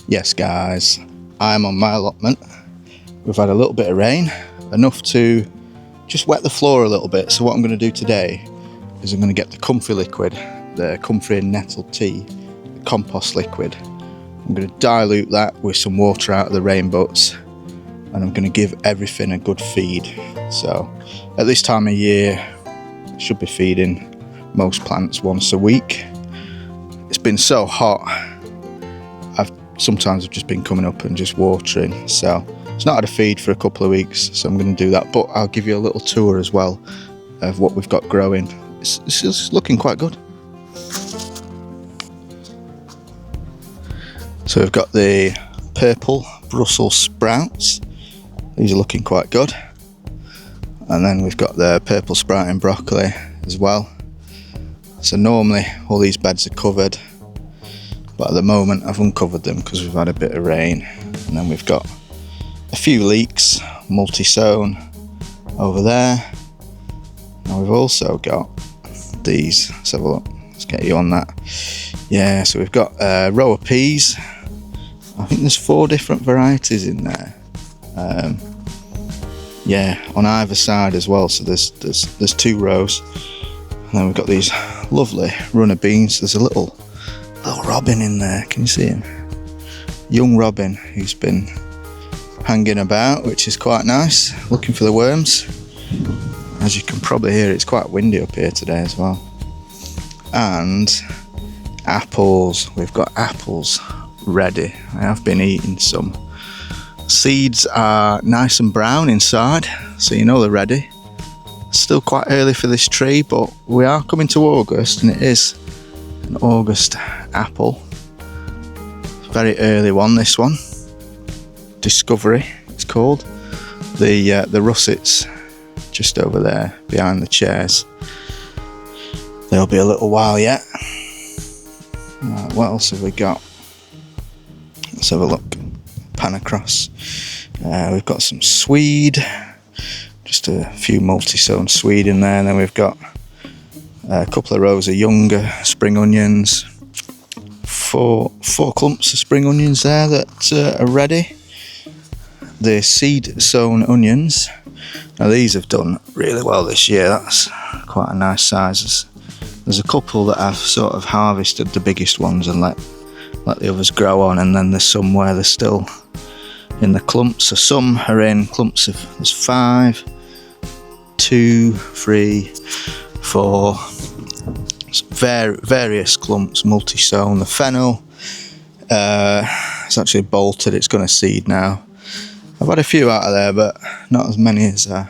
Yes guys, I'm on my allotment. We've had a little bit of rain, enough to just wet the floor a little bit. So what I'm going to do today is I'm going to get the comfrey liquid, the comfrey and nettle tea, the compost liquid. I'm going to dilute that with some water out of the rain butts, and I'm going to give everything a good feed. So at this time of year, I should be feeding most plants once a week. It's been so hot, sometimes I've just been coming up and just watering, so it's not had a feed for a couple of weeks, so I'm going to do that. But I'll give you a little tour as well of what we've got growing. It's looking quite good. So we've got the purple Brussels sprouts. These are looking quite good. And then we've got the purple sprouting broccoli as well. So normally all these beds are covered, but at the moment I've uncovered them because we've had a bit of rain. And then we've got a few leeks, multi-sown over there. And we've also got these. Let's have a look. Let's get you on that. Yeah, so we've got a row of peas. I think there's 4 different varieties in there. Yeah, on either side as well. So there's 2 rows. And then we've got these lovely runner beans. There's a little robin in there. Can you see him? Young robin who's been hanging about, which is quite nice, looking for the worms. As you can probably hear, it's quite windy up here today as well. And apples. We've got apples ready. I have been eating some. Seeds are nice and brown inside, so you know they're ready. Still quite early for this tree, but we are coming to August, and it is an August apple. Very early one, this one. Discovery, it's called. The russets just over there behind the chairs. There'll be a little while yet. Right, what else have we got? Let's have a look. Pan across. We've got some swede. Just a few multi-sown swede in there, and then we've got a couple of rows of younger spring onions. Four clumps of spring onions there that are ready. The seed-sown onions. Now these have done really well this year. That's quite a nice size. There's a couple that I've sort of harvested the biggest ones and let the others grow on, and then there's some where they're still in the clumps. So some are in clumps of, there's 5, 2, 3, 4, various clumps, multi-sown. The fennel, it's actually bolted, it's going to seed now. I've had a few out of there, but not as many as I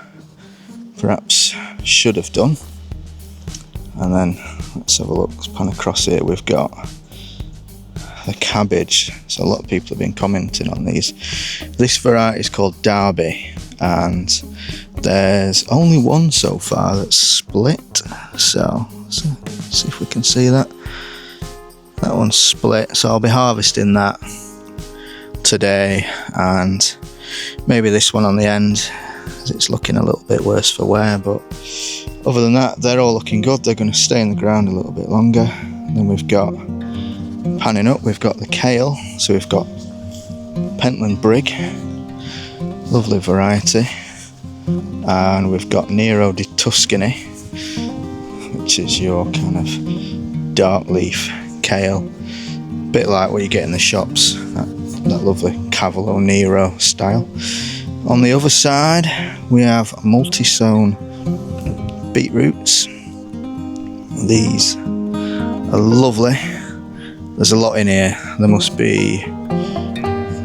perhaps should have done. And then let's have a look, let's pan across here. We've got the cabbage. So a lot of people have been commenting on these. This variety is called Derby, and there's only one so far that's split. So let's see if we can see that. That one's split, so I'll be harvesting that today, and maybe this one on the end, as it's looking a little bit worse for wear. But other than that, they're all looking good. They're going to stay in the ground a little bit longer. And then we've got, panning up, we've got the kale. So we've got Pentland Brig, lovely variety, and we've got Nero di Tuscany, which is your kind of dark leaf kale, a bit like what you get in the shops, that lovely Cavolo Nero style. On the other side we have multi-sown beetroots. These are lovely. There's a lot in here. There must be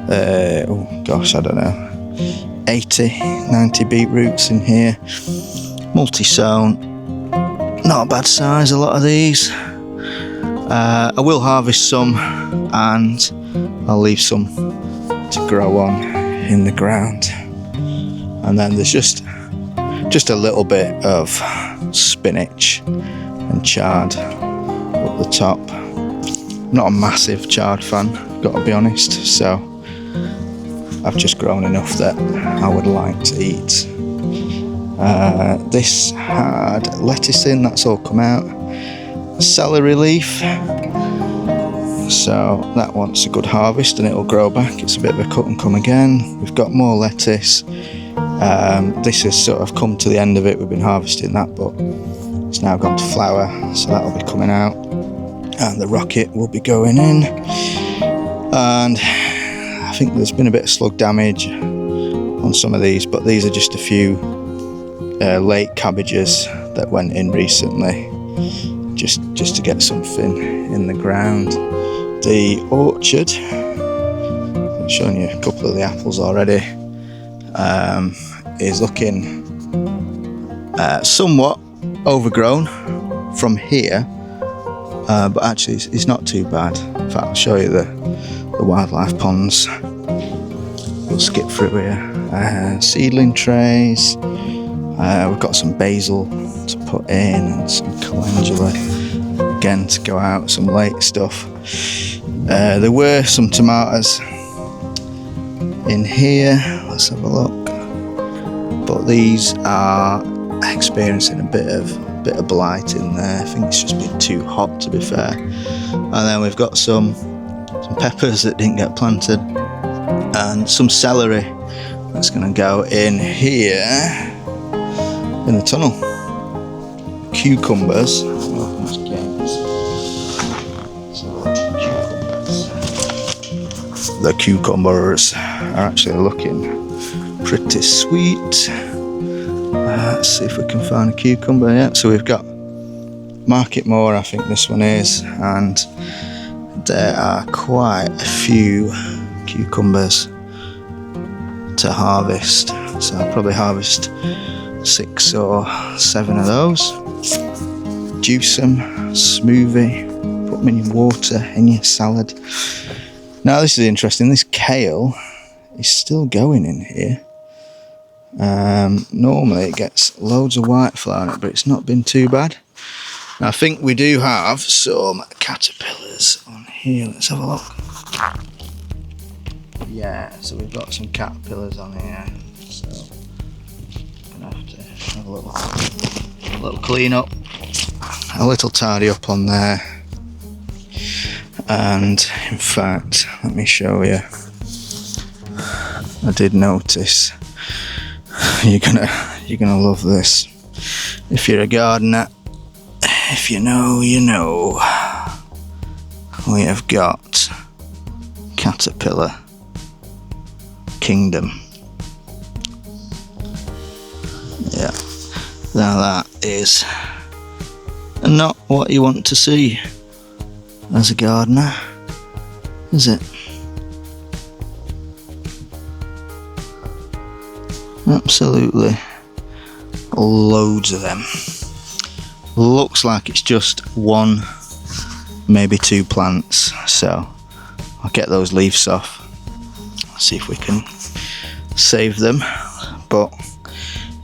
oh gosh, I don't know, 80, 90 beetroots in here. Multi-sown, not a bad size, a lot of these. I will harvest some, and I'll leave some to grow on in the ground. And then there's just a little bit of spinach and chard up the top. Not a massive chard fan, got to be honest, so I've just grown enough that I would like to eat. This had lettuce in, that's all come out. Celery leaf, so that wants a good harvest and it'll grow back. It's a bit of a cut and come again. We've got more lettuce. This has sort of come to the end of it. We've been harvesting that, but it's now gone to flower, so that'll be coming out, and the rocket will be going in. And I think there's been a bit of slug damage on some of these, but these are just a few late cabbages that went in recently, just to get something in the ground. The orchard, I've shown you a couple of the apples already, is looking somewhat overgrown from here, but actually it's not too bad. In fact, I'll show you the wildlife ponds. We'll skip through here. Seedling trays. We've got some basil to put in and some calendula again to go out, some late stuff. There were some tomatoes in here. Let's have a look. But these are experiencing a bit of blight in there. I think it's just been too hot, to be fair. And then we've got some peppers that didn't get planted, and some celery that's going to go in here in the tunnel. Cucumbers. The cucumbers are actually looking pretty sweet. Let's see if we can find a cucumber. Yeah, so we've got Market Moor, I think this one is, and there are quite a few cucumbers to harvest. So I'll probably harvest 6 or 7 of those. Juice them, smoothie, put them in your water, in your salad. Now this is interesting, this kale is still going in here. Normally it gets loads of white flower on it, but it's not been too bad. Now I think we do have some caterpillars on here. Let's have a look. Yeah, so we've got some caterpillars on here. So I'm gonna have to have a little clean up, a little tidy up on there. And in fact, let me show you. I did notice. You're gonna love this. If you're a gardener, if you know, you know. We have got Caterpillar Kingdom. Yeah. Now that is not what you want to see as a gardener, is it? Absolutely loads of them. Looks like it's just 1, maybe 2 plants, so I'll get those leaves off, see if we can save them. But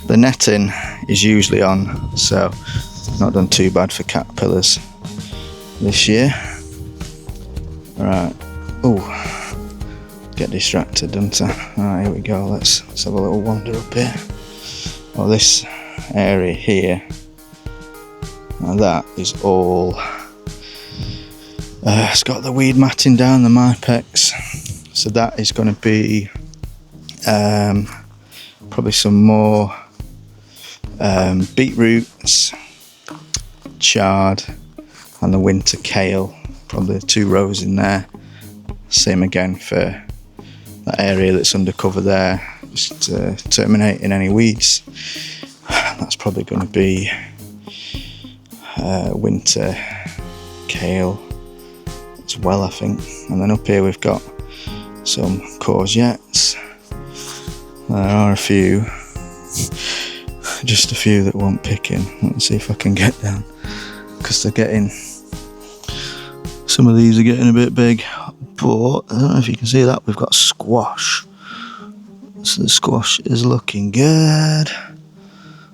the netting is usually on, so not done too bad for caterpillars this year. Right. Oh, get distracted, don't I? Alright, here we go. Let's have a little wander up here. Well, this area here, now that is all it's got the weed matting down, the mypex, so that is going to be probably some more beetroots, chard, and the winter kale, probably 2 rows in there. Same again for that area that's under cover there, just terminating any weeds. That's probably going to be winter kale as well, I think. And then up here we've got some courgettes. There are a few, just a few that won't pick in. Let's see if I can get down, because they're getting, some of these are getting a bit big. But I don't know if you can see that, we've got squash. So the squash is looking good.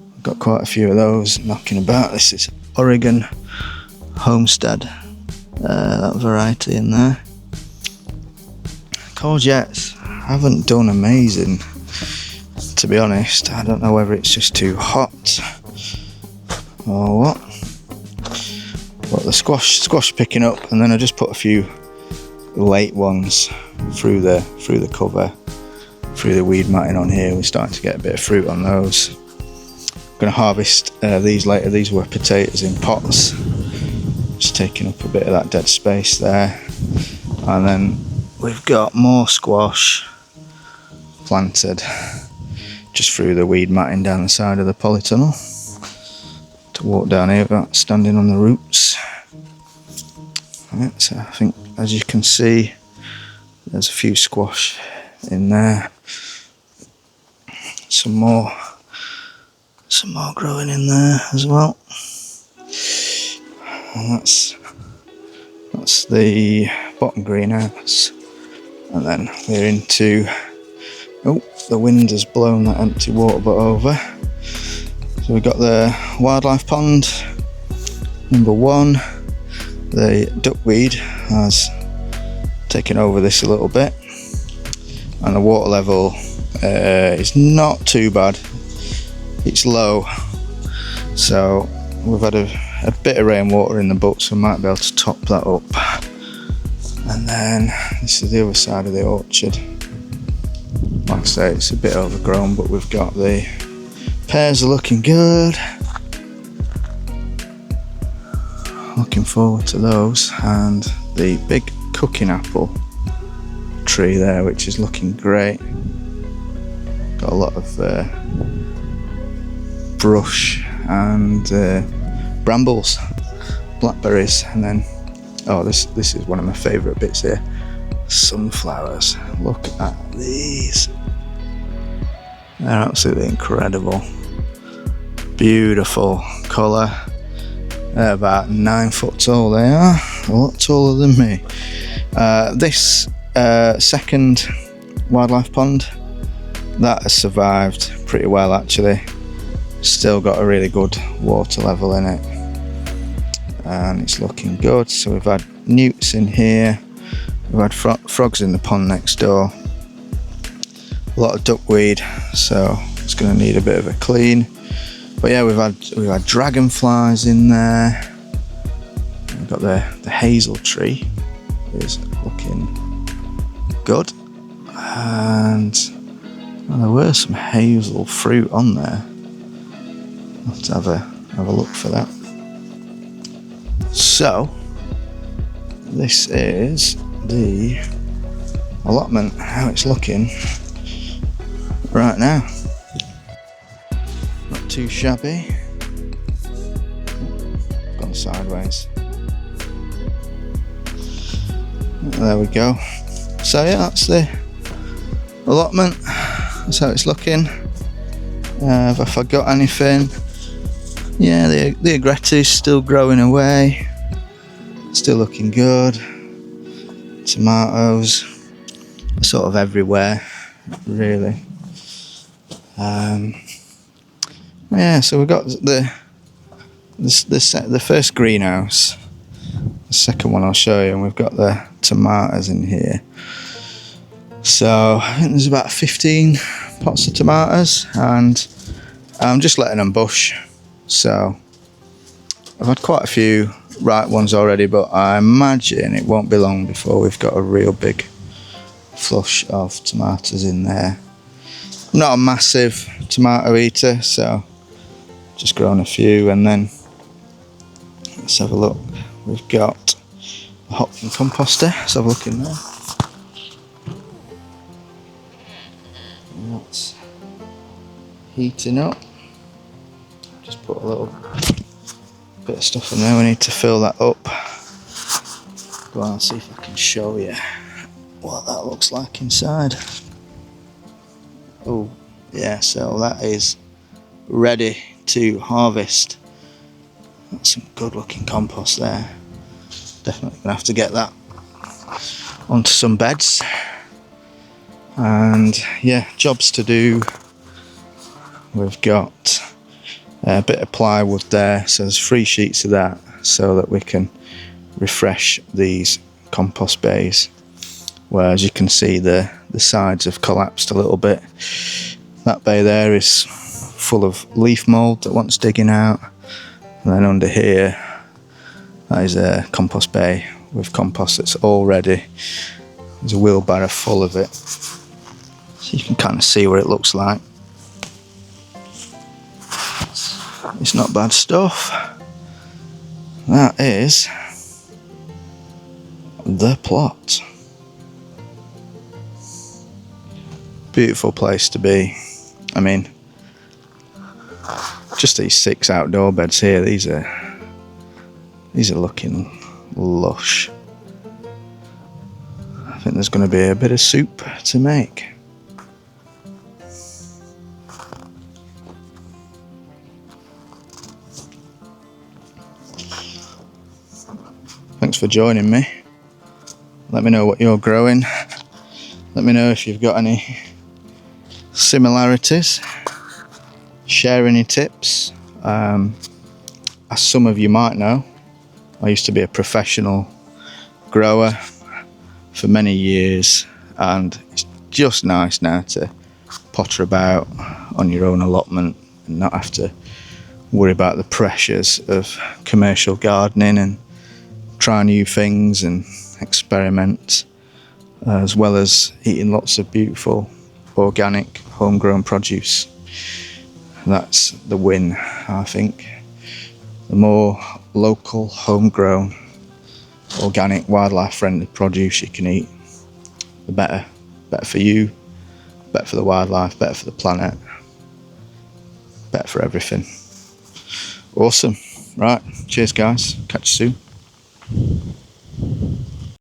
We've got quite a few of those knocking about. This is Oregon Homestead, that variety in there. Courgettes haven't done amazing, to be honest. I don't know whether it's just too hot or what. But the squash picking up, and then I just put a few late ones through the cover, through the weed matting on here. We're starting to get a bit of fruit on those. I'm going to harvest these later. These were potatoes in pots, just taking up a bit of that dead space there. And then we've got more squash planted just through the weed matting down the side of the polytunnel. To walk down here without standing on the roots. Right, so I think, as you can see, there's a few squash in there. Some more growing in there as well. And that's the bottom greenhouse. And then we're into, oh, the wind has blown that empty water butt over. So we've got the wildlife pond, number 1. The duckweed has taken over this a little bit, and the water level is not too bad. It's low, so we've had a bit of rainwater in the butt, so we might be able to top that up. And then this is the other side of the orchard. Like I say, it's a bit overgrown, but we've got the pears are looking good. Looking forward to those, and the big cooking apple tree there, which is looking great. Got a lot of brush and brambles, blackberries, and then this is one of my favourite bits here, sunflowers. Look at these, they're absolutely incredible, beautiful colour. They're about 9 foot tall, they are, a lot taller than me. This second wildlife pond, that has survived pretty well actually. Still got a really good water level in it, and it's looking good. So we've had newts in here, we've had frogs in the pond next door, a lot of duckweed, so it's going to need a bit of a clean. But yeah, we've had dragonflies in there. We've got the hazel tree is looking good, and there were some hazel fruit on there. I'll have to have a look for that. So this is the allotment, how it's looking right now. Not too shabby. Gone sideways. There we go. So yeah, that's the allotment. That's how it's looking. Have I forgot anything? Yeah, the aggretti's still growing away. Still looking good. Tomatoes are sort of everywhere, really. Yeah, so we've got the first greenhouse. The second one I'll show you, and we've got the tomatoes in here. So I think there's about 15 pots of tomatoes, and I'm just letting them bush. So I've had quite a few ripe ones already, but I imagine it won't be long before we've got a real big flush of tomatoes in there. I'm not a massive tomato eater, so just grown a few. And then let's have a look. We've got a hot composter. Let's have a look in there. And that's heating up. Just put a little bit of stuff in there. We need to fill that up. Go on, see if I can show you what that looks like inside. Oh yeah, so that is ready to harvest. That's some good looking compost there. Definitely gonna have to get that onto some beds. And yeah, jobs to do. We've got a bit of plywood there, so there's 3 sheets of that, so that we can refresh these compost bays, where, as you can see, the sides have collapsed a little bit. That bay there is full of leaf mould that wants digging out, and then under here that is a compost bay with compost that's all ready. There's a wheelbarrow full of it, so you can kind of see what it looks like. It's not bad stuff. That is the plot. Beautiful place to be. I mean, just these 6 outdoor beds here, these are looking lush. I think there's going to be a bit of soup to make. Thanks for joining me. Let me know what you're growing. Let me know if you've got any similarities. Share any tips. As some of you might know, I used to be a professional grower for many years, and it's just nice now to potter about on your own allotment and not have to worry about the pressures of commercial gardening and try new things and experiment, as well as eating lots of beautiful organic homegrown produce. That's the win, I think. The more local, homegrown, organic, wildlife friendly produce you can eat, the better. Better for you, better for the wildlife, better for the planet, better for everything. Awesome. Right, cheers guys, catch you soon.